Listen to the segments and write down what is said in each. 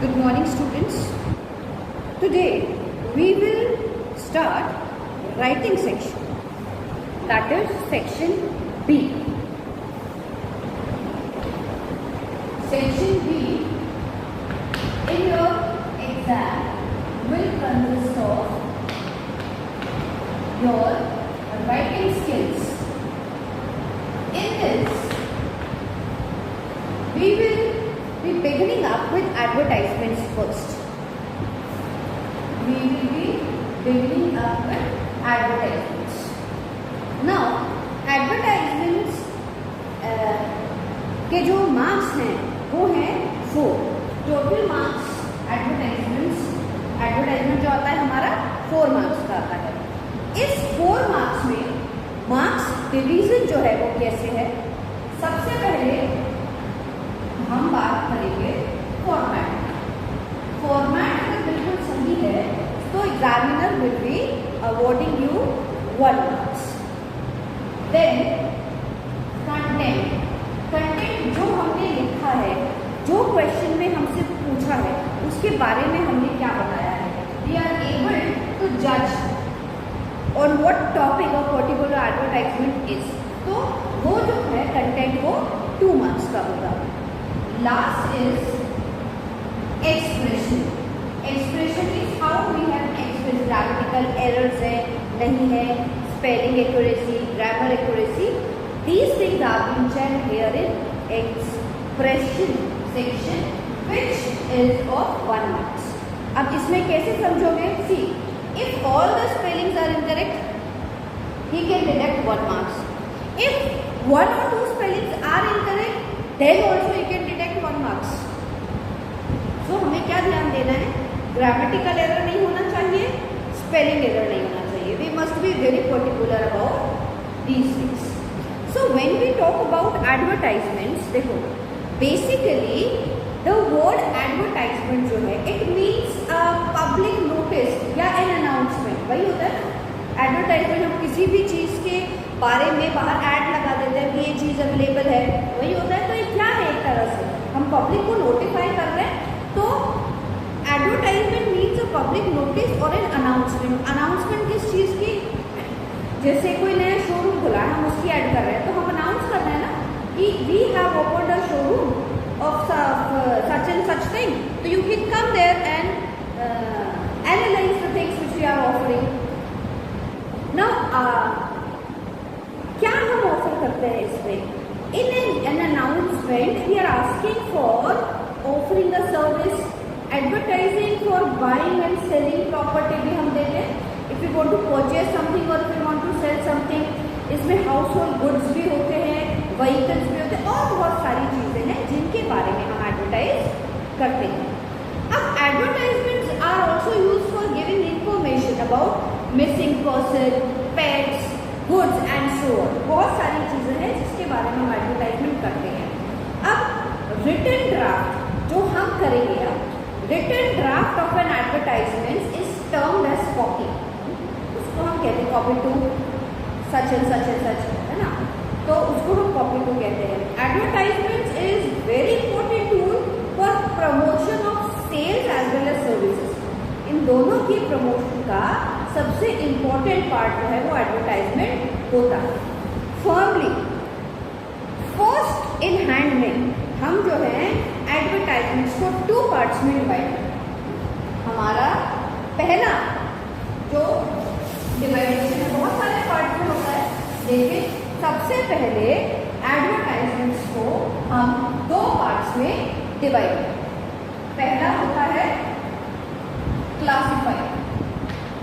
Good morning, students. Today we will start writing section, that is section B. Section B in your exam will consist of your writing skills. In this, we will be beginning up with advertisements first. We will be beginning up with advertisements. Now, advertisements के जो marks हैं वो हैं 4. Total marks advertisement जो आता है हमारा 4 marks का आता है. इस 4 मार्क्स में मार्क्स डिवीजन जो है वो कैसे है? सबसे पहले हम बात करेंगे फॉर्मेट. फॉर्मेट अगर बिल्कुल सही है तो examiner will be awarding you 1 marks. Then content जो हमने लिखा है, जो क्वेश्चन में हमसे पूछा है उसके बारे में हमने क्या बताया है. वी आर एबल टू जज on what topic of particular advertisement is. तो वो जो है कंटेंट वो 2 मार्क्स का होगा. Last is expression. Expression is how we have express. Grammatical errors है नहीं है, spelling accuracy, grammar accuracy, these things are being checked here in expression section, which is of 1 marks. अब इसमें कैसे समझोगे? See, if all the spellings are incorrect, he can deduct 1 marks. If 1 or 2 spellings are incorrect, then also he can deduct 1 marks. So हमें क्या ध्यान देना है? Grammatical error नहीं होना चाहिए, स्पेलिंग एरर नहीं होना चाहिए. We must be very particular about these things. So when we talk about advertisements, देखो basically the word advertisement जो है it means a public notice या an announcement. वही होता है ना एडवर्टाइजमेंट. हम किसी भी चीज़ के बारे में बाहर ऐड लगा देते हैं कि ये चीज़ अवेलेबल है, वही होता है. तो ये क्या है? एक तरह से हम पब्लिक को नोटिफाई कर रहे हैं. तो advertisement means a public notice और एन अनाउंसमेंट. अनाउंसमेंट किस चीज़ की? जैसे कोई नया शोरूम खुला है, हम उसकी ऐड कर रहे हैं, तो हम अनाउंस कर रहे हैं ना कि we have opened a showroom of such and such thing. तो you can come there and analyse the things which we are offering. Now क्या हम ऑफर करते हैं इसमें? In an announcement we are asking for offering a service, advertising for buying and selling property भी हम देते हैं. If you want to purchase something or if you want to sell something, इसमें हाउस होल्ड गुड्स भी होते हैं, vehicles भी होते हैं और बहुत सारी चीज़ें हैं जिनके बारे में हम एडवर्टाइज करते हैं. अब advertisements are also use for giving information about missing person, pets, goods and so on. बहुत सारी चीज़ें हैं जिसके बारे में हम एडवर्टाइजमेंट करते हैं. अब रिटन ड्राफ्ट जो हम करेंगे, अब written draft of an advertisement is termed as copy. उसको हम कहते हैं copy to such and such and such, है ना. तो उसको हम कॉपी टू कहते हैं. Advertisement is very important tool for promotion of sales as well as services. इन दोनों की प्रमोशन का सबसे इम्पोर्टेंट पार्ट जो है वो एडवर्टाइजमेंट होता है. फर्मली फर्स्ट इन हैंड में हम जो है एडवर्टाइजमेंट्स को 2 पार्ट्स में डिवाइड करते हैं. हमारा पहला जो डिवाइडेशन है बहुत सारे पार्ट में होता है, लेकिन सबसे पहले एडवर्टाइजमेंट्स को हम 2 पार्ट्स में डिवाइड करते हैं. पहला होता है क्लासिफाइड.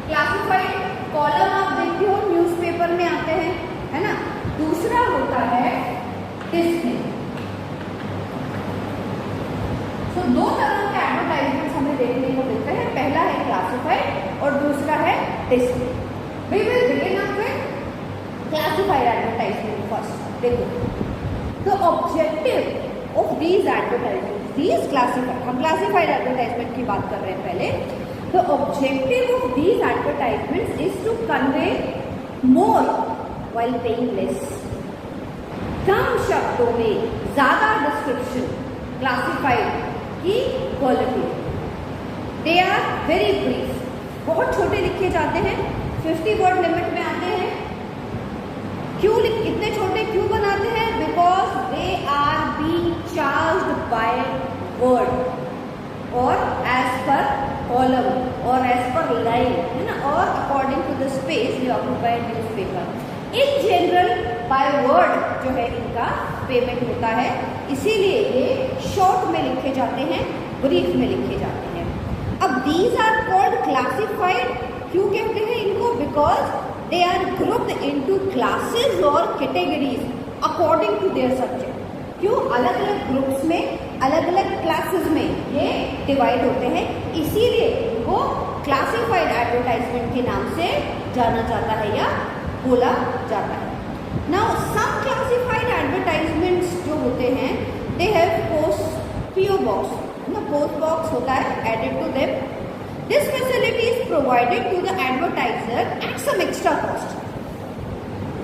क्लासिफाइड कॉलम आप देखते हो न्यूज़पेपर में आते हैं, है ना. दूसरा होता है डिस्प्ले. तो 2 तरह के एडवर्टाइजमेंट्स हमें देखने को मिलते हैं. पहला है क्लासिफाइड और दूसरा है display. We will begin up with classified advertisement first. देखो the objective of these advertisement, these classified, हम क्लासिफाइड एडवर्टाइजमेंट की बात कर रहे हैं पहले. The objective of these advertisements is to convey more while paying less. कम शब्दों में ज्यादा डिस्क्रिप्शन क्लासिफाइड की quality. They are very brief, बहुत छोटे लिखे जाते हैं, 50 वर्ड लिमिट में आते हैं। क्यों इतने छोटे क्यों बनाते हैं? Because they are being charged by word और एज पर कॉलम और एज पर लाइन, है ना, और अकॉर्डिंग टू द स्पेस ये occupied newspaper. In general by word जो है इनका पेमेंट होता है, इसीलिए ये शॉर्ट में लिखे जाते हैं, ब्रीफ में लिखे जाते हैं। अब दीज आर कॉल्ड क्लासिफाइड, क्यों कहते हैं इनको? Because they are grouped into classes और categories according to their subject. क्यों? अलग अलग ग्रुप्स में, अलग अलग क्लासेस में ये डिवाइड होते हैं, इसीलिए वो क्लासिफाइड एडवर्टाइजमेंट के नाम से जाना जाता है या बोला जाता है। नाउ सम क्लासिफाइड एडवर्टाइजमेंट्स जो होते हैं, they have post PO box, ना पोस्ट बॉक्स होता है added to them. This facility is provided to the advertiser at some extra cost.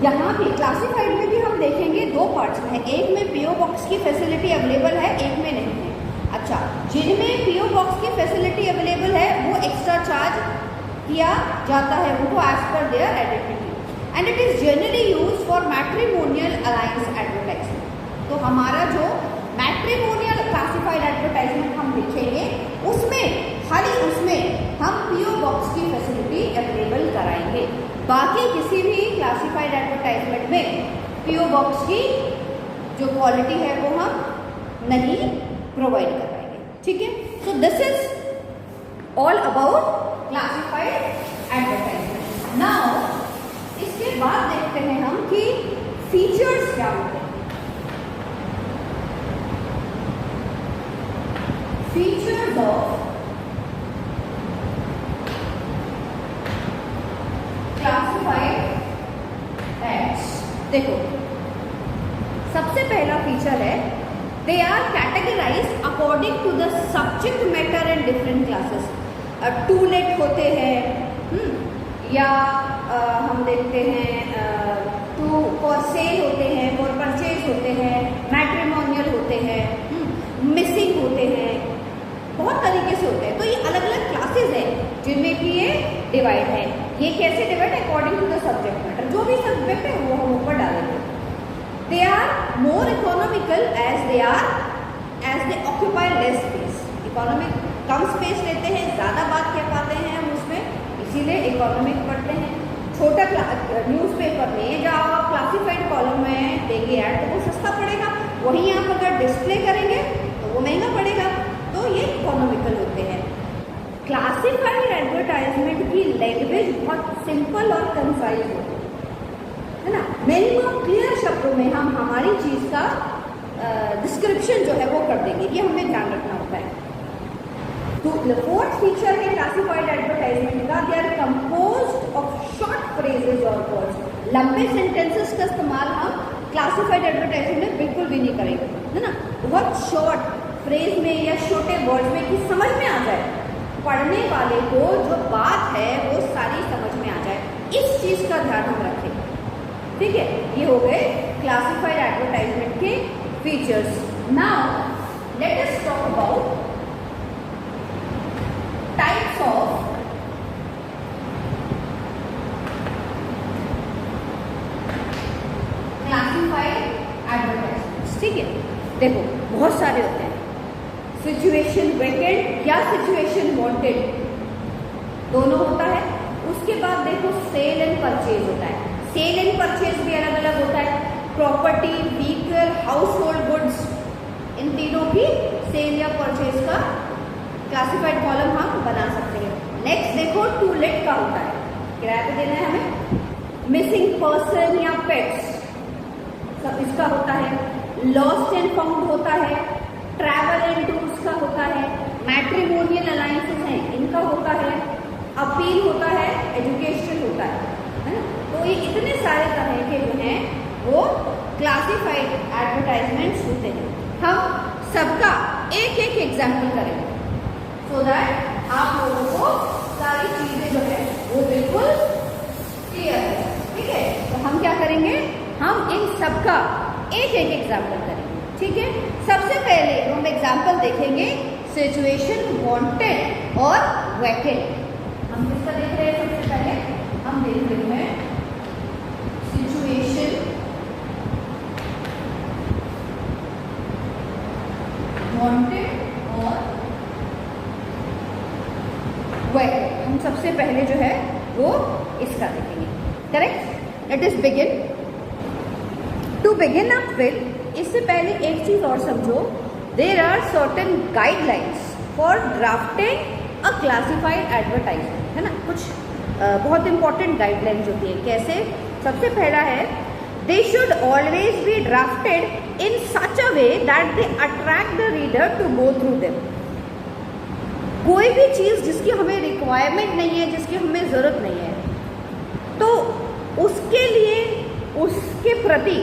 यहाँ भी क्लासिफाइड में भी हम देखेंगे दो पार्ट्स में है, एक में पीओ बॉक्स की फैसिलिटी अवेलेबल है, एक में नहीं है। अच्छा, जिनमें पीओ बॉक्स की फैसिलिटी अवेलेबल है वो एक्स्ट्रा चार्ज किया जाता है उनको as per their identity, and it is generally use for matrimonial alliance advertisement. तो हमारा जो मैट्रिमोनियल क्लासिफाइड एडवर्टाइजमेंट हम लिखेंगे उसमें खाली उसमें हम पीओ बॉक्स की फैसिलिटी अवेलेबल कराएंगे, बाकी किसी भी क्लासिफाइड एडवर्टाइजमेंट में पीओ बॉक्स की जो क्वालिटी है वो हम नहीं प्रोवाइड कराएंगे। ठीक है, so this is all about classified advertisement. Now इसके बाद देखते हैं हम कि फीचर्स क्या होते हैं। Features of classified ads. देखो, सबसे पहला फीचर है they are categorized according to the subject matter and different classes. To let होते हैं या हम देखते हैं टू फॉर सेल होते हैं, फॉर परचेज होते हैं, मैट्रिमोनियल होते हैं, मिसिंग होते हैं, बहुत तरीके से होते हैं। तो ये अलग अलग क्लासेस हैं जिनमें कि ये डिवाइड है। ये कैसे डिवाइड है? According to the subject matter, जो भी सब्जेक्ट है वो हम ऊपर डालेंगे। They are more economical as they occupy less space. Economic कम स्पेस लेते हैं, ज़्यादा बात कह पाते हैं हम उसमें, इसीलिए इकोनॉमिक पढ़ते हैं। छोटा न्यूज़पेपर में जब आप क्लासिफाइड कॉलम में देंगे ऐड तो वो सस्ता पड़ेगा, वहीं आप अगर डिस्प्ले करेंगे तो वो महंगा पड़ेगा, तो ये इकोनॉमिकल होते हैं। क्लासिफाइड एडवर्टाइजमेंट की लैंग्वेज बहुत सिंपल और कंसाइज होती है ना, मिनिमम क्लियर शब्दों में हम हमारी चीज़ का डिस्क्रिप्शन जो है वो कर देंगे, ये हमें ध्यान रखना होता है। तो फोर्थ फीचर है क्लासिफाइड एडवर्टाइजमेंट का, they are composed of short phrases और वर्ड्स। लंबे सेंटेंसेस का इस्तेमाल हम क्लासिफाइड एडवर्टाइजमेंट में बिल्कुल भी नहीं करेंगे, है ना। बहुत शॉर्ट फ्रेज में या छोटे वर्ड्स में कि समझ में आ जाए, पढ़ने वाले को जो बात है वो सारी समझ में आ जाए, इस चीज़ का ध्यान हम रखें। ठीक है, ये हो गए क्लासिफाइड एडवर्टाइजमेंट के features. Now let us talk about types of classified advertisements. ठीक है, देखो बहुत सारे होते हैं, सिचुएशन वेकेंट या सिचुएशन वांटेड दोनों होता है। उसके बाद देखो सेल एंड परचेज होता है, सेल एंड परचेज भी अलग अलग होता है। Property, vehicle, household goods, इन तीनों की सेल या परचेज का क्लासिफाइड कॉलम हम बना सकते हैं। नेक्स्ट देखो टू लेट का होता है, किराए पे देना है हमें। मिसिंग पर्सन या पेट्स सब इसका होता है। लॉस्ट एंड फाउंड होता है। ट्रैवल एंड टूर्स का होता है। मैट्रिमोनियल अलायंसेस हैं इनका होता है। अपील होता है, एजुकेशन होता है ना। तो ये इतने सारे तरह के जो हैं वो क्लासिफाइड एडवर्टाइजमेंट्स होते हैं। हम सबका एक एक एग्जाम्पल करेंगे सो दैट आप लोगों को सारी चीजें जो है वो बिल्कुल क्लियर है। ठीक है, तो हम क्या करेंगे, हम इन सबका एक एक एग्जाम्पल करेंगे। ठीक है, सबसे पहले हम एग्जाम्पल देखेंगे सिचुएशन, वांटेड और वैकेंट। हम किसका देख रहे हैं? सबसे पहले हम देख रहे हैं सिचुएशन, वांटेड और वैकेंट। हम सबसे पहले जो है वो इसका देखेंगे। Correct? Let us begin. To begin up with, इससे पहले एक चीज और समझो, there are certain guidelines for drafting a classified advertisement, है ना। कुछ बहुत इंपॉर्टेंट गाइडलाइंस होती है। कैसे? सबसे पहला है, they should always be drafted in such a way that they attract the reader to go through them. कोई भी चीज़ जिसकी हमें रिक्वायरमेंट नहीं है, जिसकी हमें ज़रूरत नहीं है, तो उसके लिए, उसके प्रति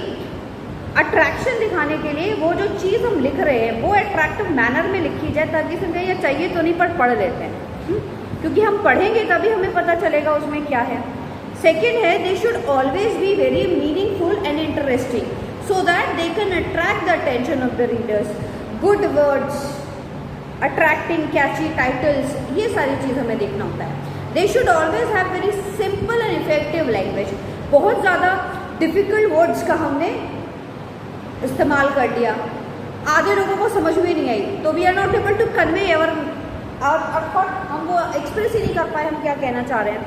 अट्रैक्शन दिखाने के लिए वो जो चीज़ हम लिख रहे हैं वो अट्रैक्टिव मैनर में लिखी जाए, ताकि समझे ये चाहिए तो नहीं पर पढ़ लेते हैं, क्योंकि हम पढ़ेंगे तभी हमें पता चलेगा उसमें क्या है। सेकेंड है, they should always be very meaningful and interesting so that they can attract the attention of the readers. Good words, attracting catchy titles, ये सारी चीज़ हमें देखना होता है। They should always have very simple and effective language. बहुत ज़्यादा difficult words का हमने इस्तेमाल कर दिया, आधे लोगों को समझ में नहीं आई, तो we are not able to convey ever thought, हम वो एक्सप्रेस ही नहीं कर पाए हम क्या कहना चाह रहे हैं।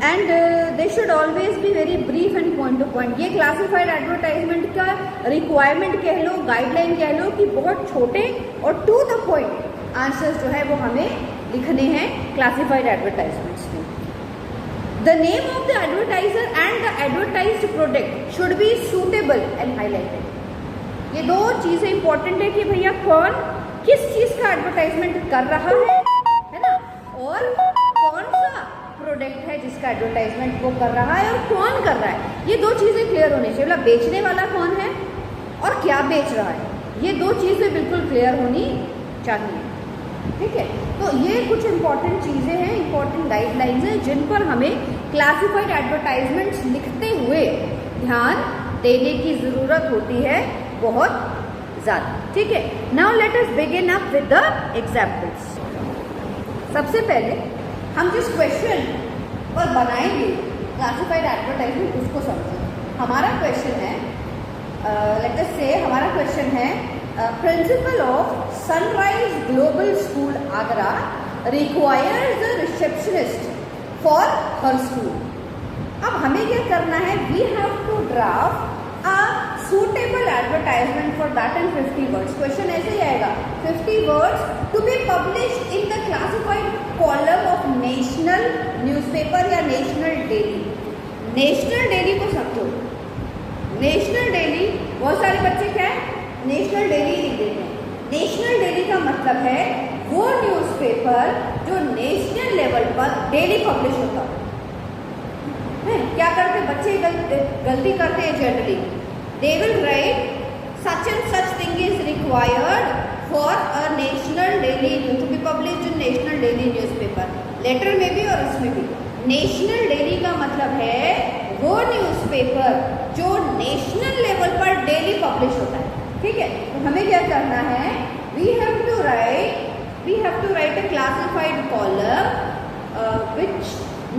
And they should always be very brief and point two point. ये क्लासिफाइड एडवर्टाइजमेंट का रिक्वायरमेंट कह लो, गाइडलाइन कह लो, कि बहुत छोटे और टू द पॉइंट आंसर्स जो है वो हमें लिखने हैं क्लासिफाइड एडवर्टाइजमेंट्स में। The name of the advertiser and the advertised product should be suitable and highlighted. ये दो चीज़ें इंपॉर्टेंट है कि भैया कौन किस चीज़ का एडवर्टाइजमेंट कर रहा है ना, और कौन सा प्रोडक्ट है जिसका एडवर्टाइजमेंट वो कर रहा है और कौन कर रहा है। ये दो चीज़ें क्लियर होनी चाहिए। मतलब बेचने वाला कौन है और क्या बेच रहा है, ये दो चीज़ें बिल्कुल क्लियर होनी चाहिए। ठीक है, तो ये कुछ इंपॉर्टेंट चीज़ें हैं, इंपॉर्टेंट गाइडलाइंस हैं जिन पर हमें क्लासिफाइड एडवर्टाइजमेंट्स लिखते हुए ध्यान देने की ज़रूरत होती है बहुत ज़्यादा। ठीक है, now let us begin up with the examples. सबसे पहले हम जिस क्वेश्चन पर बनाएंगे क्लासिफाइड एडवर्टाइजमेंट उसको समझें। हमारा क्वेश्चन है, लेट अस से हमारा क्वेश्चन है, principal of Sunrise Global School Agra requires a receptionist for her school. अब हमें क्या करना है, we have to draft a suitable advertisement for that in 50 words. Question ऐसे ही आएगा, 50 words to be published in the classified column of national newspaper या national daily। National daily को समझो, नेशनल डेली बहुत सारे बच्चे क्या है नेशनल डेली लिख देते हैं। नेशनल डेली का मतलब है वो न्यूज़पेपर जो नेशनल लेवल पर डेली पब्लिश होता है। क्या करते बच्चे गलती करते हैं generally, they will write such and such thing is required for a national daily to be published in national daily newspaper। Letter में भी और इसमें भी नेशनल डेली का मतलब है वो न्यूज़पेपर जो नेशनल लेवल पर डेली पब्लिश होता है। ठीक है, तो हमें क्या करना है, we have to write a classified column which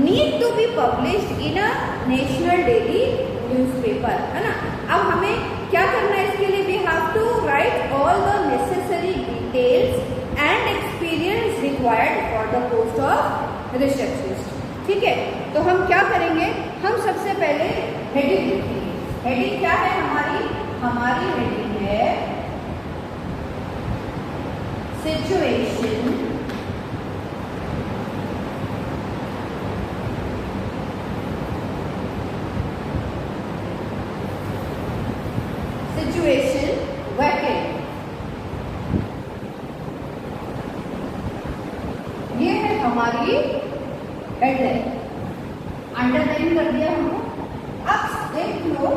need to be published in a national daily newspaper, है ना। अब हमें क्या करना है इसके लिए, we have to write all the necessary details and experience required for the post of receptionist। ठीक है, तो हम क्या करेंगे, हम सबसे पहले हेडिंग लिखेंगे। हेडिंग क्या है हमारी हेडिंग है सिचुएशन वैकेंट। ये है हमारी हेडलाइन, अंडरलाइन कर दिया हमको। अब देख लो,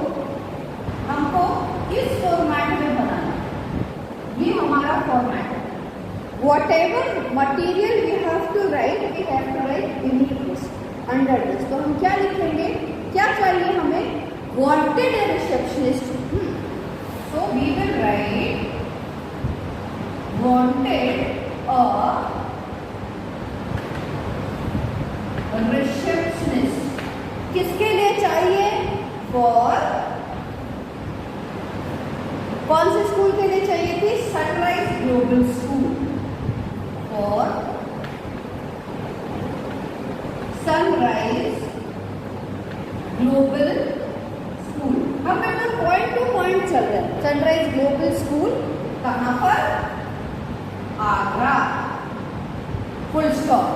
हमको इस फॉर्मेट में बनाना, ये हमारा फॉर्मेट है। Whatever material we have to write beneath this, under this। तो हम क्या लिखेंगे, क्या चाहिए हमें, wanted a receptionist। So we will write wanted receptionist किसके लिए चाहिए? फॉर कौन से स्कूल के लिए चाहिए थी? Sunrise Global school. For sunrise Global school. हम एकदम पॉइंट टू पॉइंट चल रहे हैं। सनराइज ग्लोबल स्कूल कहाँ पर? आगरा। Full stop.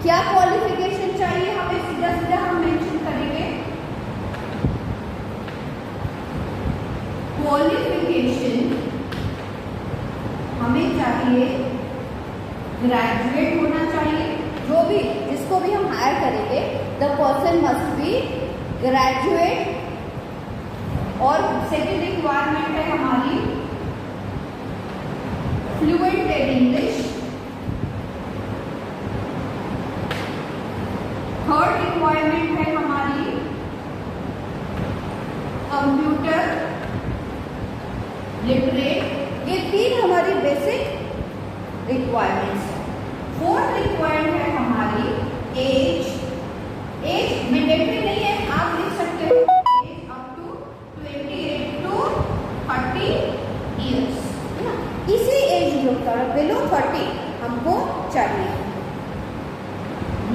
क्या क्वालिफिकेशन चाहिए हमें? सीधा सीधा हम मेंशन करेंगे। क्वालिफिकेशन हमें चाहिए ग्रेजुएट होना चाहिए। जो भी जिसको भी हम हायर करेंगे, the person must be graduate. और सेकेंड रिक्वायरमेंट है हमारी fluent in English. Third requirement है हमारी कंप्यूटर लिटरेट। ये तीन हमारी बेसिक रिक्वायरमेंट्स। फोर्थ रिक्वायरमेंट है हमारी एज। एज मैंडेटरी नहीं है, आप लिख सकते हो age up to 28 to 30 years, है ना। इसी एज ग्रुप का बिलो 30 हमको चाहिए।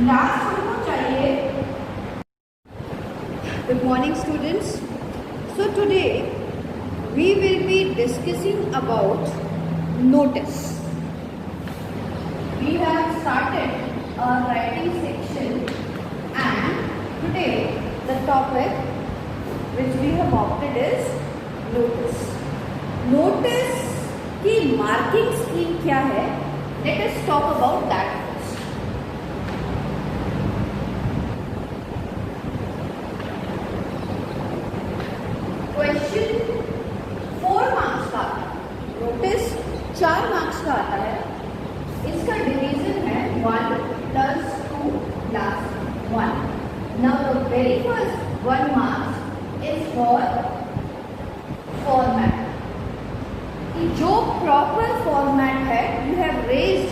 लास्ट हमको चाहिए। Good morning students. So today we will be discussing about notice. We have started our writing section, and today the topic which we have opted is notice. Notice की marking scheme क्या है? Let us talk about that first. Question 4 marks का notice 4 marks का आता है। इसका division है 1 + 2 + 1। Now the very first 1 marks is for format. जो प्रॉपर फॉर्मेट है, you have raised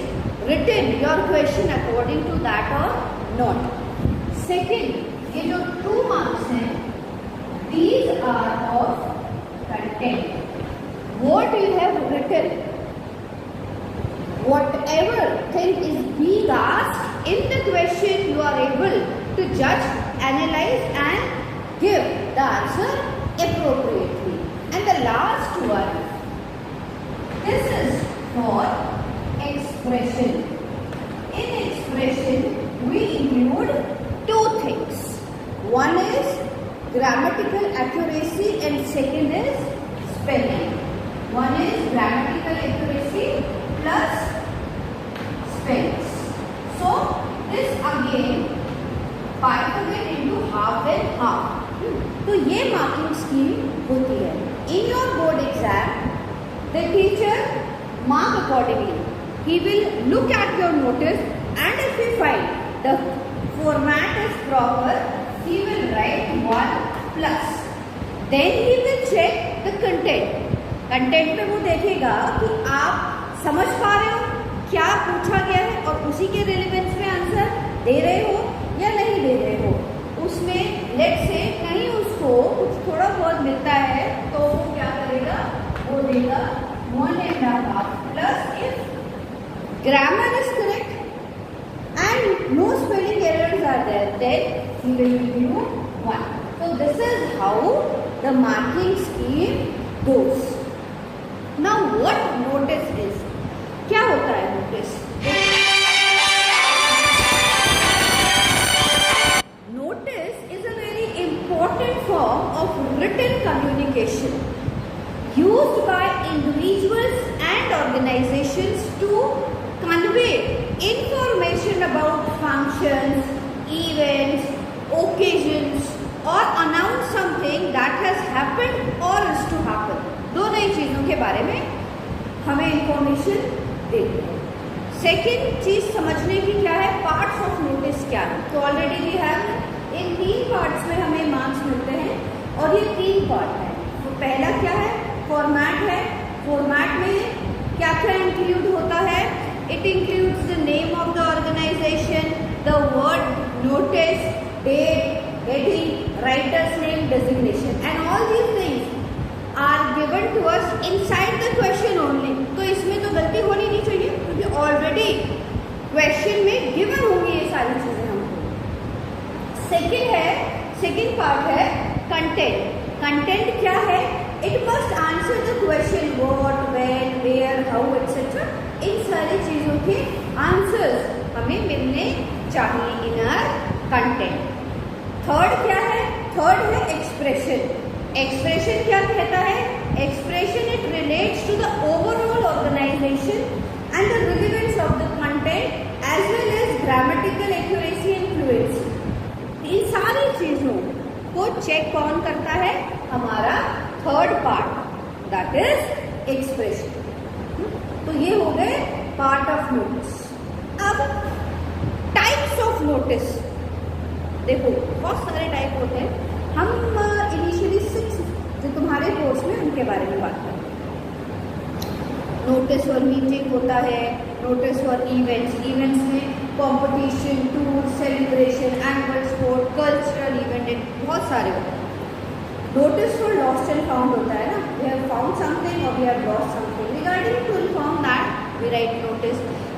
written your question according to that और नॉट। सेकेंड, ये जो 2 मार्क्स हैं, these are of content. What you have written, whatever thing is being asked in the question, you are able to judge, analyze and give the answer appropriately. And the last one, this is for expression. In expression, we include 2 things. One is grammatical accuracy and second is spelling. One is grammatical accuracy plus spellings. So this again bifurcate into half and half. तो ये marking scheme होती है। In your board exam, the teacher mark accordingly. He will look at your notice, and if he find the format is proper, he will write 1 plus. Then he will check the content. Content में वो देखेगा कि आप समझ पा रहे हो क्या पूछा गया है और उसी के रिलेवेंस में आंसर दे रहे हो या नहीं दे रहे हो। उसमें लेट से कहीं उसको कुछ थोड़ा बहुत मिलता है तो वो क्या करेगा? वो देगा 1.5 plus if grammar is correct and no spelling errors are there, then he will give you 1. So this is how the marking scheme goes. Now what notice is? क्या होता है notice? Notice is a very important form of written communication used by individuals and organizations to convey information about functions, events, occasions or announce something that has happened or is to happen. दोनों ही चीज़ों के बारे में हमें information देते हैं। Second चीज़ समझने की क्या है? पार्ट्स ऑफ नोटिस क्या है? तो already we have in 3 parts में हमें मार्क्स मिलते हैं और ये 3 पार्ट है। तो पहला क्या है? फॉर्मेट है। फॉर्मेट में क्या क्या इंक्लूड होता है? It include writer's name, designation, and all these things are given to us inside the question only. तो इसमें तो गलती होनी नहीं चाहिए क्योंकि ऑलरेडी क्वेश्चन में गिवन होंगी ये सारी चीजें हमको। सेकेंड पार्ट है कंटेंट। कंटेंट क्या है? It must answer the question what, when, where, how etcetera. इन सारी चीजों के आंसर्स हमें मिलने चाहिए इन आवर कंटेंट। थर्ड क्या है? थर्ड है एक्सप्रेशन। एक्सप्रेशन क्या कहता है? Expression it relates to the overall organisation and the relevance of the content as well as grammatical accuracy and fluency. इन सारी चीजों को चेक कौन करता है? हमारा third part, that is expression. तो ये हो गए पार्ट ऑफ नोटिस। अब टाइप्स ऑफ नोटिस देखो, बहुत सारे टाइप होते हैं। हम इनिशियली 6 जो तुम्हारे कोर्स में उनके बारे में बात करें। नोटिस फॉर मीटिंग होता है, नोटिस फॉर इवेंट्स। इवेंट्स में competition, tour, celebration, annual sport, cultural event, बहुत सारे होते हैं। Notice for lost and found होता है ना, वी हैव फाउंड समथिंग और we have lost something, regarding to inform that we write notice.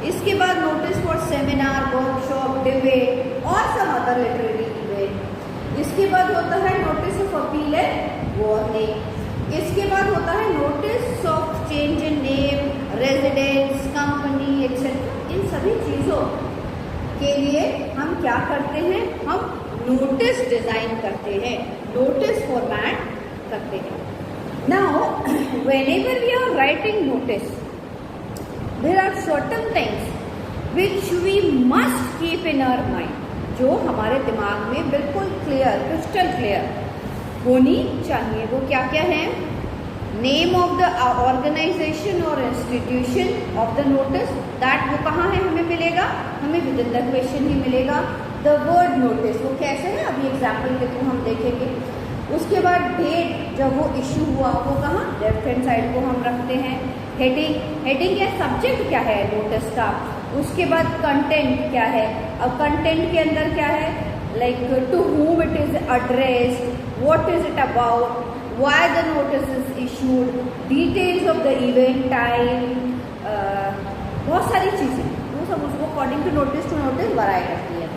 इसके बाद notice for seminar, workshop, debate और सम अदर लिटरेरी इवेंट। इसके बाद होता है notice of appeal and warning. इसके बाद होता है notice of change in name, residence, company etcetera. इन सभी चीज़ों के लिए हम क्या करते हैं? हम नोटिस डिजाइन करते हैं, नोटिस फॉर्मेट करते हैं। Now whenever we are writing notice, there are certain things which we must keep in our mind, जो हमारे दिमाग में बिल्कुल क्लियर, क्रिस्टल क्लियर होनी चाहिए। वो क्या क्या है? नेम ऑफ द ऑर्गेनाइजेशन और institution of the notice, that वो कहाँ है हमें मिलेगा? हमें विद इन द क्वेश्चन ही मिलेगा। द वर्ड नोटिस वो कैसे है, अभी एग्जाम्पल के थ्रू हम देखेंगे। उसके बाद डेट, जब वो इशू हुआ वो कहाँ? लेफ्ट हैंड साइड को हम रखते हैं। हेडिंग या सब्जेक्ट क्या है नोटिस का। उसके बाद कंटेंट क्या है? अब कंटेंट के अंदर क्या है? Like to whom it is addressed, what is it about, why the notice is issued, details of the event time, बहुत सारी चीज़ें वो सब उसको अकॉर्डिंग टू नोटिस वराई करती है।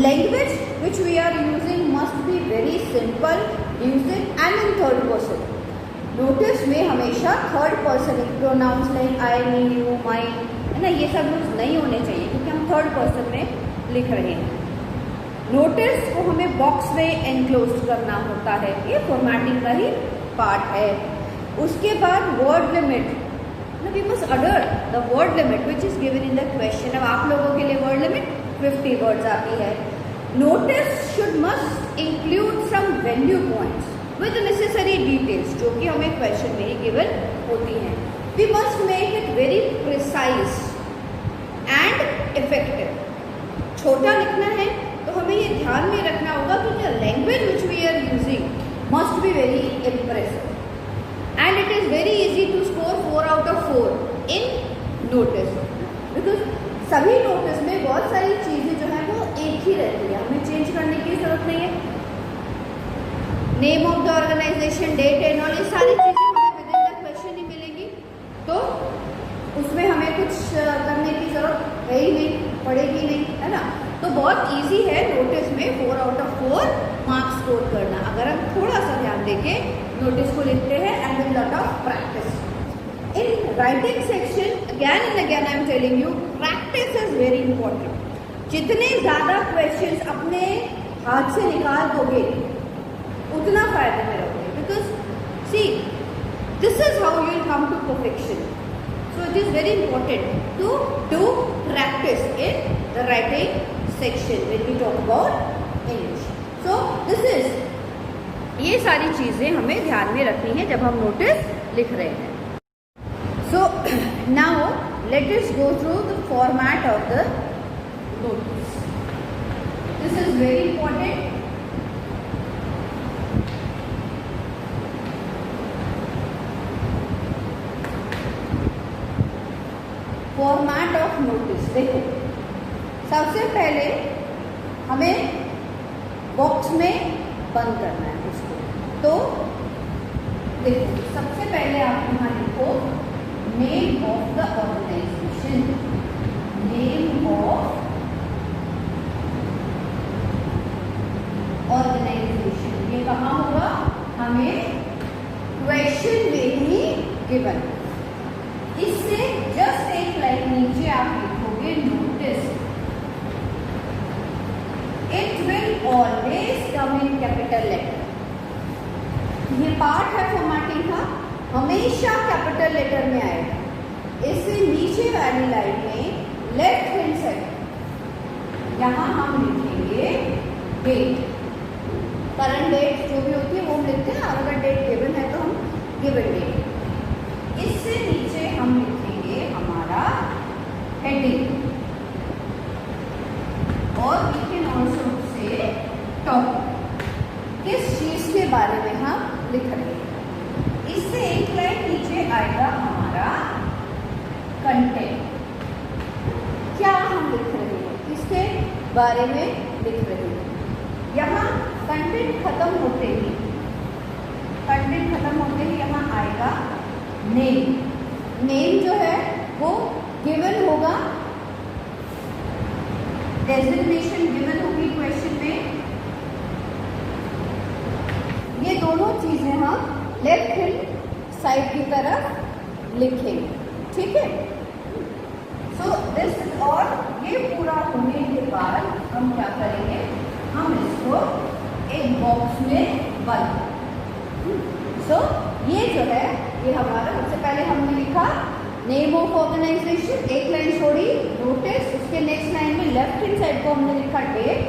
Language which we are using must be very simple, using and in third person. Notice में हमेशा third person pronouns like I, me, you, my, है ना, ये सब यूज नहीं होने चाहिए क्योंकि हम थर्ड पर्सन में लिख रहे हैं। नोटिस को हमें बॉक्स में एनक्लोज करना होता है, ये फॉर्मेटिंग का ही पार्ट है। उसके बाद word limit, we must adhere the word limit which is given in the question. अब आप लोगों के लिए वर्ड लिमिट 50 वर्ड्स आती है। Notice should must include some value points with necessary details, जो कि हमें क्वेश्चन में ही गिवन होती हैं। We must make it very precise and effective. छोटा लिखना है तो हमें ये ध्यान में रखना होगा कि the language which we are using must be very impressive and it is very easy to score 4 out of 4 in notice, because सभी नोटिस में बहुत सारी चीज़ें जो है वो एक ही रहती है, हमें चेंज करने की जरूरत नहीं है। Name of the organisation, date and all, ये सारी चीज़ें हमें विद इन द क्वेश्चन ही मिलेंगी, तो उसमें हमें कुछ करने की जरूरत है ही नहीं, पड़ेगी नहीं, है ना। तो बहुत इजी है नोटिस में 4 out of 4 मार्क्स स्कोर करना, अगर हम थोड़ा सा ध्यान देके नोटिस को लिखते हैं and with lot of practice. In writing section again and again I am telling you, practice is very important. जितने ज़्यादा क्वेश्चंस अपने हाथ से निकाल दोगे उतना फायदे में रहोगे, because see this is how you will come to perfection. So it is very important to do practice in the writing section when we talk about English. So this is, ये सारी चीज़ें हमें ध्यान में रखनी है जब हम नोटिस लिख रहे हैं। So now let us go through the format of the notice. This is very important. Format of notice देखो, सबसे पहले हमें बॉक्स में बंद करना है उसको। तो देखो सबसे पहले आप यहाँ लिखो name of the organisation, name of organisation. ये कहाँ होगा, हमें क्वेश्चन में ही गिवन। इससे जस्ट एक लाइन नीचे आप लिखोगे notice, it will always come in capital letter. ये पार्ट है फॉर्मेटिंग का, हमेशा कैपिटल लेटर में आएगा। इससे नीचे वाली लाइन में लेफ्ट हैंड साइड यहाँ हम लिखेंगे डेट, करंट डेट जो भी होती है वो हम लिखते हैं, और अगर डेट गिवन है तो हम गिवन डेट। इससे नीचे हम लिखेंगे हमारा हेडिंग, और we can also say topic, किस चीज के बारे में हम लिख रहे हैं। इससे एक लाइन नीचे आएगा हमारा कंटेंट, क्या हम लिख रहे हैं, किसके बारे में लिख रहे हैं। यहाँ कंटेंट खत्म होते ही यहाँ आएगा नेम। नेम जो है वो गिवन होगा, डेजिग्नेशन गिवन होगी क्वेश्चन में। ये दोनों चीजें हम लेफ्ट हैंड साइड की तरफ लिखेंगे, ठीक है। सो दिस, और ये पूरा होने के बाद हम क्या करेंगे, हम इसको एक बॉक्स में बंद। सो ये जो है ये हमारा, सबसे पहले हमने लिखा नेम ऑफ ऑर्गेनाइजेशन, एक लाइन छोड़ी नोटिस, उसके नेक्स्ट लाइन में लेफ्ट हैंड साइड को हमने लिखा डेट,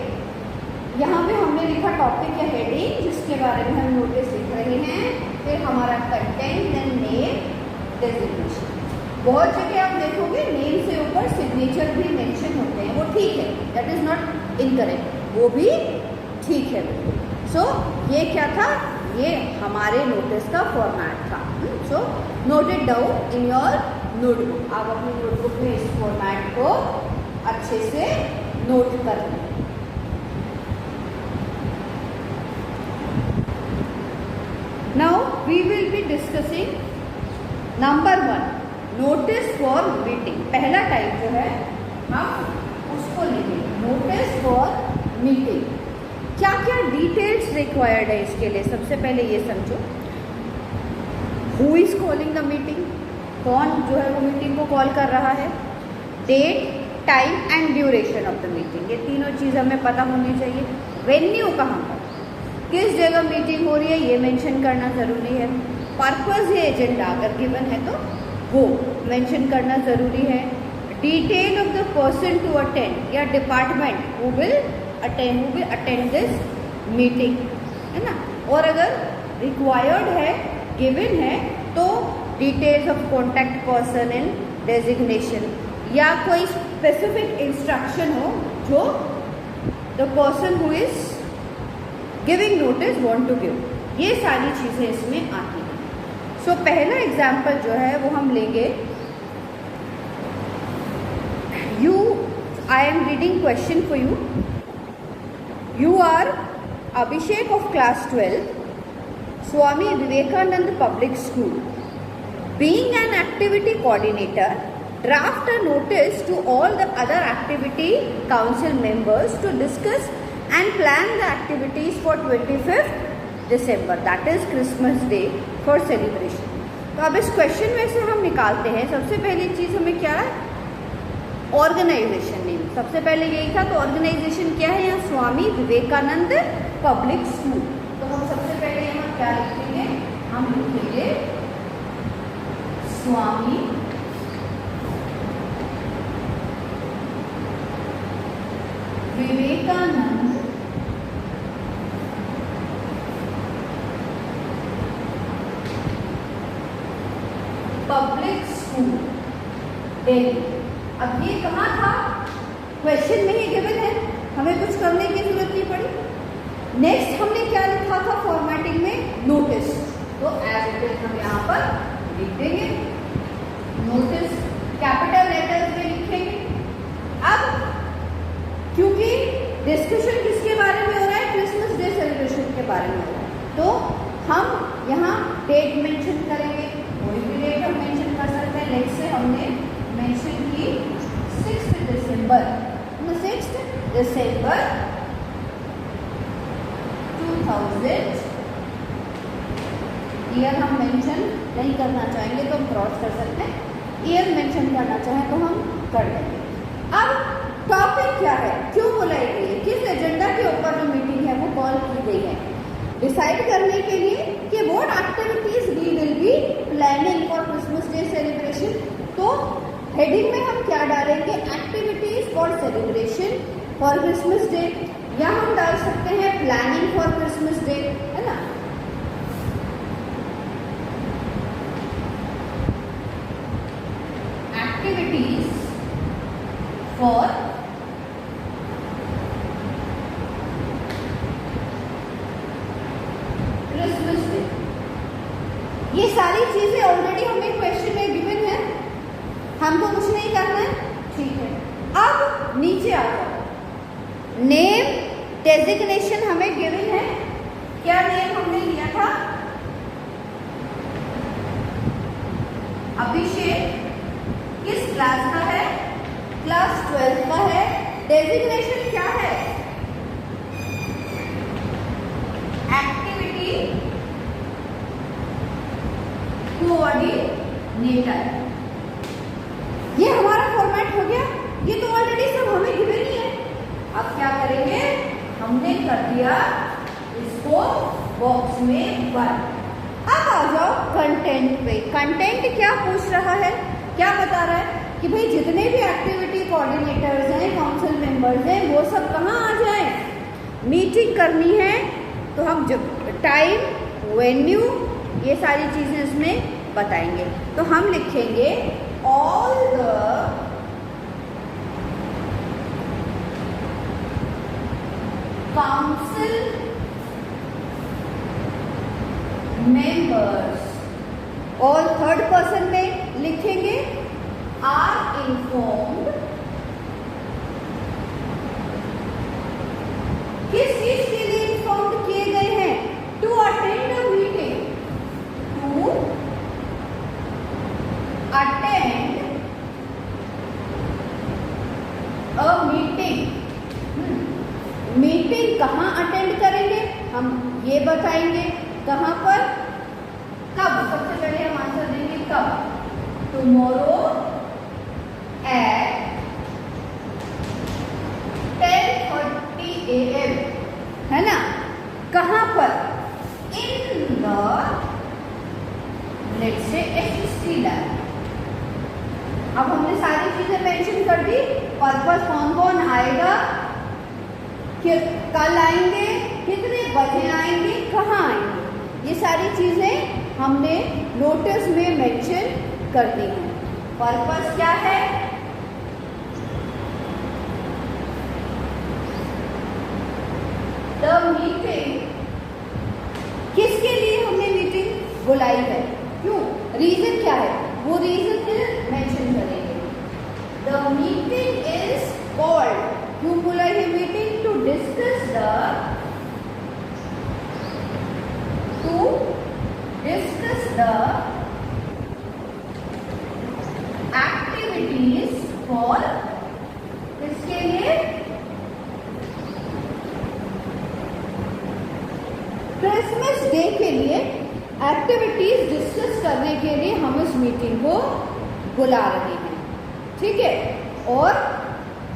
यहाँ पे हमने लिखा टॉपिक या हेडिंग जिसके बारे में हम नोटिस लिख रहे हैं, फिर हमारा कंटेंट, देन नेम, डेजिग्नेशन। बहुत जगह आप देखोगे नेम से ऊपर सिग्नेचर भी मेंशन होते हैं, वो ठीक है, दैट इज नॉट इनकरेक्ट, वो भी ठीक है। सो ये क्या था, ये हमारे नोटिस का फॉर्मेट था। So note it down in your notebook, आप अपनी नोटबुक में इस फॉर्मेट को अच्छे से नोट कर लें। Now we will be discussing number 1, notice for meeting. पहला टाइप जो है हम उसको लेंगे, नोटिस फॉर मीटिंग। क्या क्या डिटेल्स रिक्वायर्ड है इसके लिए, सबसे पहले ये समझो। Who is calling the meeting, कौन जो है वो मीटिंग को कॉल कर रहा है, date, time and duration of the meeting, ये तीनों चीज़ हमें पता होनी चाहिए। वेन्यू कहाँ पर, किस जगह मीटिंग हो रही है, ये मेंशन करना ज़रूरी है। पर्पस है एजेंडा, अगर गिवन है तो वो मेंशन करना ज़रूरी है। Detail of the person to attend या department who will attend this meeting, है ना। और अगर रिक्वायर्ड है, गिवन है, तो details of contact person and designation, या कोई स्पेसिफिक इंस्ट्रक्शन हो जो the person who is giving notice want to give, ये सारी चीज़ें इसमें आती हैं। सो पहला एग्जाम्पल जो है वो हम लेंगे, I am reading question for you. You are Abhishek of class 12, Swami Vivekanand Public School. Being an activity coordinator, draft a notice to all the other activity council members to discuss and plan the activities for 25th December, that is Christmas Day, for celebration. तो अब इस question में से हम निकालते हैं, सबसे पहली चीज़ हमें क्या है, ऑर्गेनाइजेशन नेम। सबसे पहले यही था, तो ऑर्गेनाइजेशन क्या है यहाँ, स्वामी विवेकानंद पब्लिक स्कूल। तो हम सबसे पहले यहाँ क्या लिखेंगे, हम लिखेंगे स्वामी विवेकानंद पब्लिक स्कूल दिल्ली। अब ये कहाँ था, क्वेश्चन में ही गिवन है, हमें कुछ करने की जरूरत नहीं पड़ी। नेक्स्ट हमने क्या लिखा था फॉर्मेटिंग में, नोटिस, तो एज इट इज हम यहाँ पर लिख देंगे नोटिस, कैपिटल लेटर्स में लिखेंगे। अब क्योंकि डिस्कशन किसके बारे में हो रहा है, क्रिसमस डे सेलिब्रेशन के बारे में बताया। तो हम यहाँ डेट मेंशन करेंगे, कोई भी डेट हम मेंशन कर सकते हैं। लेट्स से हमने मेंशन की 6 दिसंबर 2000। ईयर हम मेंशन नहीं करना चाहेंगे तो हम क्रॉस कर सकते हैं, ईयर मेंशन करना चाहें तो हम कर देंगे। अब टॉपिक क्या है, क्यों बुलाई गई है, किस एजेंडा के ऊपर जो मीटिंग है वो कॉल की गई है, डिसाइड करने के लिए कि what activities we will be planning for Christmas Day celebration. तो हेडिंग में हम क्या डालेंगे, activities for celebration for Christmas Day, या हम डाल सकते हैं प्लानिंग फॉर क्रिसमस डे, है ना। एक्टिविटीज फॉर क्रिसमस डे, ये सारी चीजें ऑलरेडी हमें क्वेश्चन में गिवन है, हमको कुछ नहीं करना है, ठीक है। अब नीचे आ जाओ, नेम डेजिग्नेशन हमें गिवन है, क्या नेम हमने लिया था, अभिषेक, किस क्लास का है, क्लास 12 का है। डेजिग्नेशन क्या है, एक्टिविटी कोऑर्डिनेटर। ये हमारा फॉर्मेट हो गया, ये तो ऑलरेडी सब हमें गिवन ही है। अब क्या करेंगे, हमने कर दिया इसको बॉक्स में बंद। अब आ जाओ कंटेंट पे। कंटेंट क्या पूछ रहा है, क्या बता रहा है कि भाई जितने भी एक्टिविटी कोऑर्डिनेटर्स हैं, काउंसिल मेंबर्स हैं, वो सब कहाँ आ जाएं, मीटिंग करनी है। तो हम जब टाइम, वेन्यू, ये सारी चीजें इसमें बताएंगे। तो हम लिखेंगे ऑल द काउंसिल मेंबर्स, और थर्ड पर्सन में लिखेंगे आर इन्फॉर्म्ड, किस चीज के लिए इन्फॉर्म्ड किए गए हैं, to attend a meeting, to attend a meeting. Meeting कहाँ अटेंड करेंगे हम ये बताएंगे, कहाँ पर, कब, सबसे पहले हम आंसर देंगे कब, टुमारो एट 10:30 AM, है ना। कहाँ पर, in the let's say SST lab. अब हमने सारी चीजें मेंशन कर दी, पर्पस, कौन कौन आएगा, कल आएंगे, कितने बजे आएंगे, कहाँ आएंगे, ये सारी चीजें हमने नोटिस में मेंशन कर दी हैं। पर्पस क्या है, द मीटिंग, किसके लिए हमने मीटिंग बुलाई है, क्यों, रीजन क्या है, वो रीजन मेंशन करेंगे। द मीटिंग इज कॉल्ड, क्यों बुलाई है meeting, to discuss the activities for, किसके लिए, क्रिसमस डे के लिए एक्टिविटीज डिस्कस करने के लिए हम इस मीटिंग को बुला रहे हैं, ठीक है। और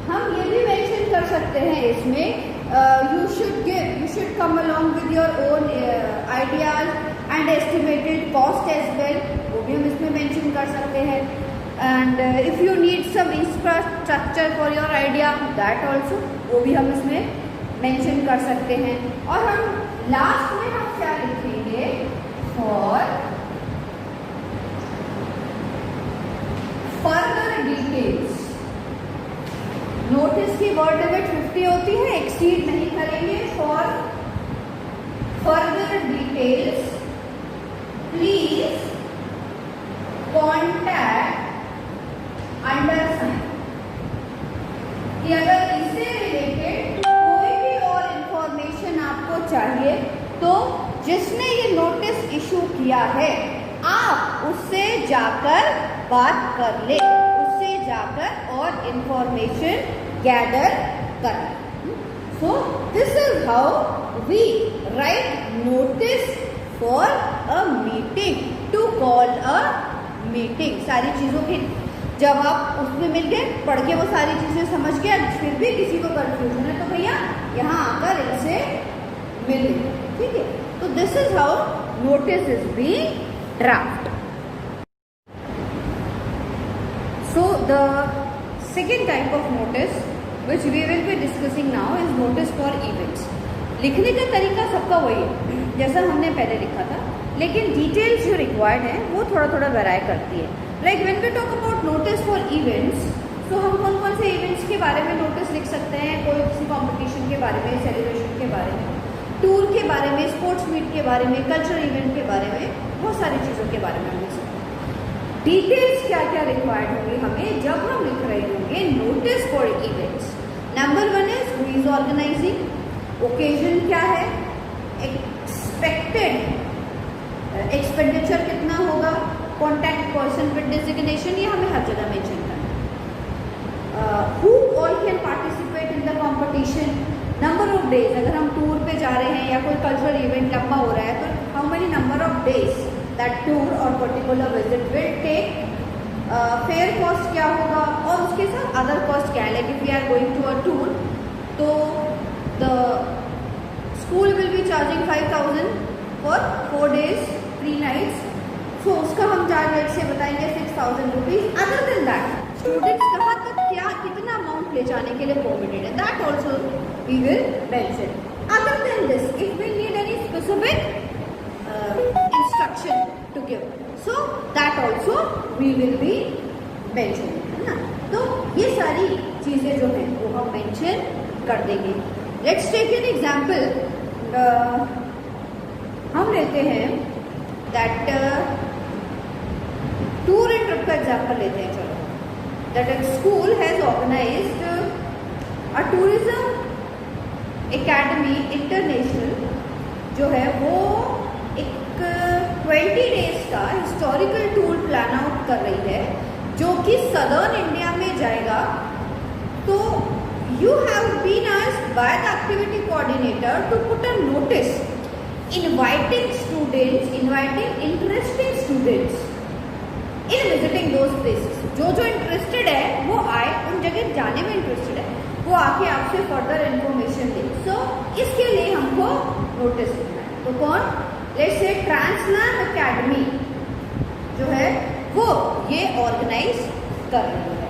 हम ये भी मेंशन कर सकते हैं इसमें, you should come along with your own ideas and estimated cost as well, वो भी हम इसमें मेंशन कर सकते हैं। And if you need some infrastructure for your idea, that also, वो भी हम इसमें मेंशन कर सकते हैं। और हम लास्ट में हम क्या लिखेंगे, फॉर फर्दर डिटेल्स। नोटिस की वर्ड लिमिट 50 होती है, एक्सीड नहीं करेंगे। For further details please contact undersigned, कि अगर इससे रिलेटेड कोई भी और इंफॉर्मेशन आपको चाहिए तो जिसने ये नोटिस इशू किया है आप उससे जाकर बात कर ले, उससे जाकर और इंफॉर्मेशन गैदर कर ले। So this is how we write notice for a meeting, to call a meeting। सारी चीज़ों की जब आप उसमें मिल गए, पढ़ के वो सारी चीज़ें समझ गए, फिर भी किसी को कंफ्यूजन है तो भैया यहाँ आकर इनसे मिल लीजिए, ठीक है। तो this is how notice is being draft. So the second type of notice which we will be discussing now is notice for events। लिखने का तरीका सबका वही है जैसा हमने पहले लिखा था, लेकिन डिटेल्स जो रिक्वायर्ड है वो थोड़ा थोड़ा वेराई करती है। Like when we talk about notice for events, तो हम कौन कौन से इवेंट्स के बारे में नोटिस लिख सकते हैं? कोई किसी कॉम्पिटिशन के बारे में, सेलिब्रेशन के बारे में, टूर के बारे में, स्पोर्ट्स मीट के बारे में, कल्चरल इवेंट के बारे में, बहुत सारी चीज़ों के बारे में हम लिख सकते हैं। डिटेल्स क्या क्या रिक्वायर्ड होंगी हमें जब हम लिख रहे होंगे notice for events? Number 1 is who is organising, occasion क्या है, एक्सपेक्टेड एक्सपेंडिचर कितना होगा, कॉन्टैक्ट पर्सन विद डेजिग्नेशन, ये हमें हर जगह मेंशन करना है। Who all can participate in the competition, number of days, अगर हम टूर पे जा रहे हैं या कोई कल्चरल इवेंट लंबा हो रहा है तो how many number of days that tour or particular visit will take, fare cost क्या होगा, और उसके साथ अदर कॉस्ट क्या है। Like if we are going to a tour तो the school will be charging 5000 for 4 days 3 nights, so उसका हम चार्ज रेट से बताएंगे 6000 rupees. Other than that students कहाँ तक क्या कितना अमाउंट ले जाने के लिए परमिटेड है, that also we will mention. Other than this if we need any specific instruction to give, so that also we will be mentioning, है ना। तो ये सारी चीजें जो हैं वो हम मेंशन कर देंगे। लेट्स टेक एन एग्जांपल, हम लेते हैं दैट टूर एंड ट्रिप का एग्जांपल लेते हैं। चलो, that is school has organised a tourism academy international, जो है वो एक 20 days का हिस्टोरिकल टूर प्लान आउट कर रही है जो कि सदर्न इंडिया में जाएगा। तो you have been asked by the activity coordinator to put a notice inviting students, inviting interested students in visiting those places. जो इंटरेस्टेड है वो आए, उन जगह जाने में इंटरेस्टेड है वो आके आपसे फर्दर इंफॉर्मेशन दे। सो इसके लिए हमको नोटिस लिखना है। तो कौन, लेट्स से ट्रांसलैंड एकेडमी जो है वो ये ऑर्गेनाइज कर रही है।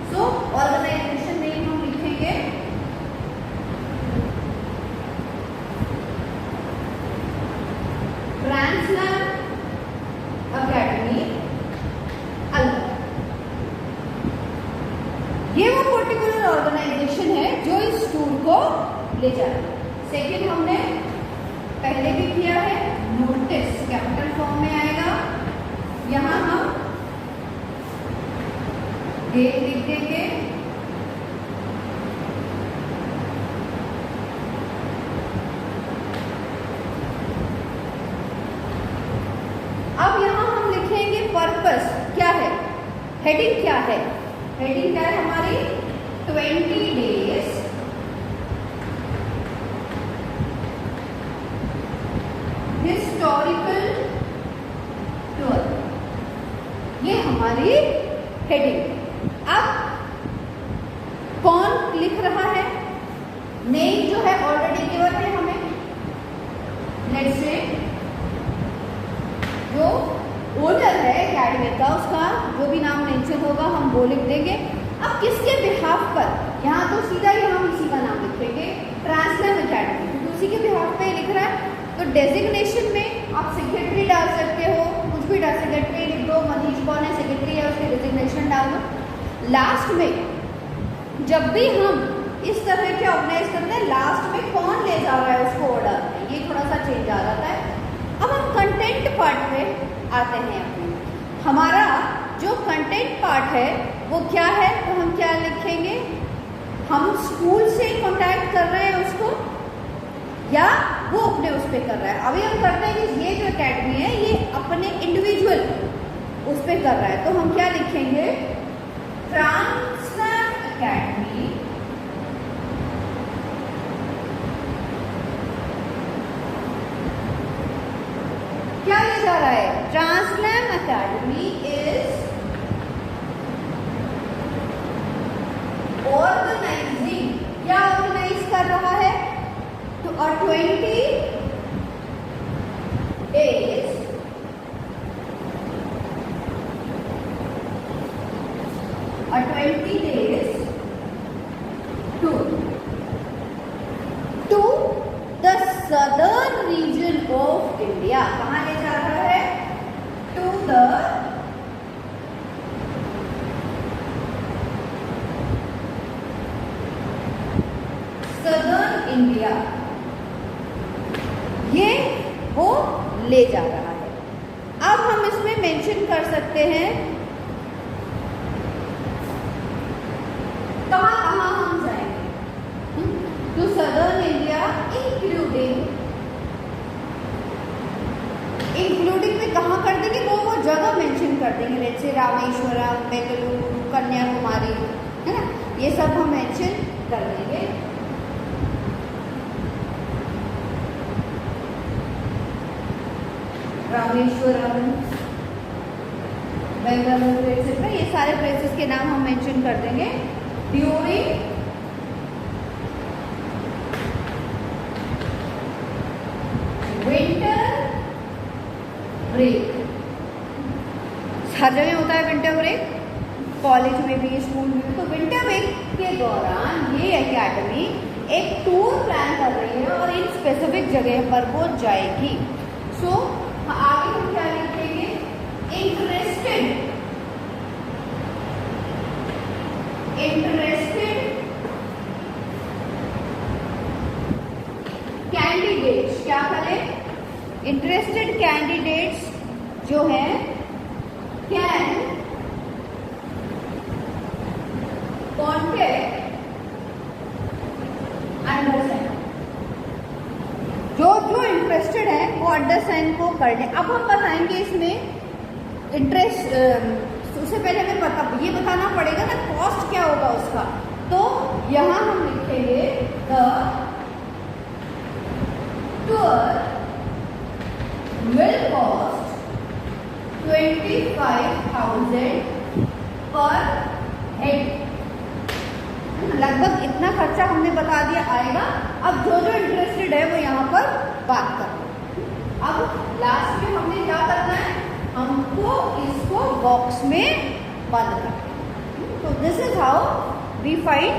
सो ऑर्गेनाइजेशन नेम हम लिखेंगे ट्रांसलैंड एकेडमी अलवर। ये वो पर्टिकुलर ऑर्गेनाइजेशन है जो इस टूर को ले जा रहा है। सेकेंड हमने पहले भी किया है, नोटिस कैपिटल फॉर्म में आएगा, यहाँ हम डेट लिख देंगे, अब यहाँ हम लिखेंगे पर्पस क्या है, हेडिंग क्या है, हेडिंग क्या है हमारी 20 days हिस्टोरिकल टूर, ये हमारी हेडिंग। अब कौन लिख रहा है, नेम जो है ऑलरेडी गिवन है हमें, लेट्स से जो ओनर है एकेडमी का उसका जो भी नाम मेंशन होगा हम वो लिख देंगे। अब किसके बिहाफ पर, यहाँ तो सीधा ही हम इसी का नाम लिखेंगे ट्रांसलैंड एकेडमी, क्योंकि उसी के बिहाफ पे लिख रहा है। तो डेजिग्नेशन में आप सेक्रेटरी डाल सकते हो, कुछ भी डाल, सेक्रेटरी लिख दो, मनीष कौन है सेक्रेटरी है उसके डेजिग्नेशन डाल दो। लास्ट में जब भी हम इस तरह के ऑर्गेनाइज करते हैं, लास्ट में कौन ले जा रहा है उसको ऑर्डर में, ये थोड़ा सा चेंज आ जाता है। अब हम कंटेंट पार्ट पे आते हैं अपने। हमारा जो कंटेंट पार्ट है वो क्या है, तो हम क्या लिखेंगे, हम स्कूल से कॉन्टैक्ट कर रहे हैं उसको या वो अपने उस पर कर रहा है। अभी हम करते हैं कि ये जो एकेडमी है ये अपने इंडिविजुअल उस पर कर रहा है, तो हम क्या लिखेंगे, ट्रांसलैम एकेडमी क्या ले जा रहा है, ट्रांसलैम एकेडमी इज ऑर्गेनाइजिंग, क्या ऑर्गेनाइज कर रहा है, तो 20 days to the southern region of India, कहाँ ले जा रहा है, to the southern India, ये वो ले जा रहा है। अब हम इसमें मेंशन कर सकते हैं कहाँ कहाँ हम जाएंगे, तो सदर्न इंडिया इंक्लूडिंग में कहाँ कर देंगे, वो जगह मेंशन कर देंगे, जैसे रामेश्वरम, बेंगलुरु, कन्याकुमारी, है ना, ये सब हम मेंशन कर देंगे। रामेश्वरम, बेंगलुरु एक्सेट्रा, ये सारे प्लेसेस के नाम हम मेंशन कर देंगे। ड्यूरिंग विंटर ब्रेक, हर जगह होता है विंटर ब्रेक, कॉलेज में भी, स्कूल में भी, तो विंटर ब्रेक के दौरान ये एकेडमी एक टूर प्लान कर रही है और इन स्पेसिफिक जगह पर वो जाएगी। सो आगे हम क्या लिखेंगे, इंटरेस्टेड कैंडिडेट्स, क्या करें, इंटरेस्टेड कैंडिडेट्स जो हैं कैन कॉन्टेक्ट अंडरसाइन, जो इंटरेस्टेड है वो अंडरसाइन को कर लें। अब हम बताएंगे इसमें इंटरेस्ट, उससे पहले हमें ये बताना पड़ेगा ना कॉस्ट क्या होगा उसका, तो यहां हम लिखेंगे द टूर will cost 25,000 पर हेड, लगभग इतना खर्चा हमने बता दिया आएगा। अब जो इंटरेस्टेड है वो यहाँ पर बात कर। अब लास्ट में हमने क्या करना है, हमको इसको बॉक्स में बंद करना है। तो this is how we find,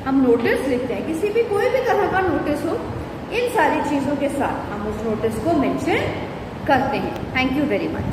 हम नोटिस लिखते हैं, किसी भी कोई भी तरह का नोटिस हो, इन सारी चीज़ों के साथ हम उस नोटिस को मेंशन करते हैं। Thank you very much.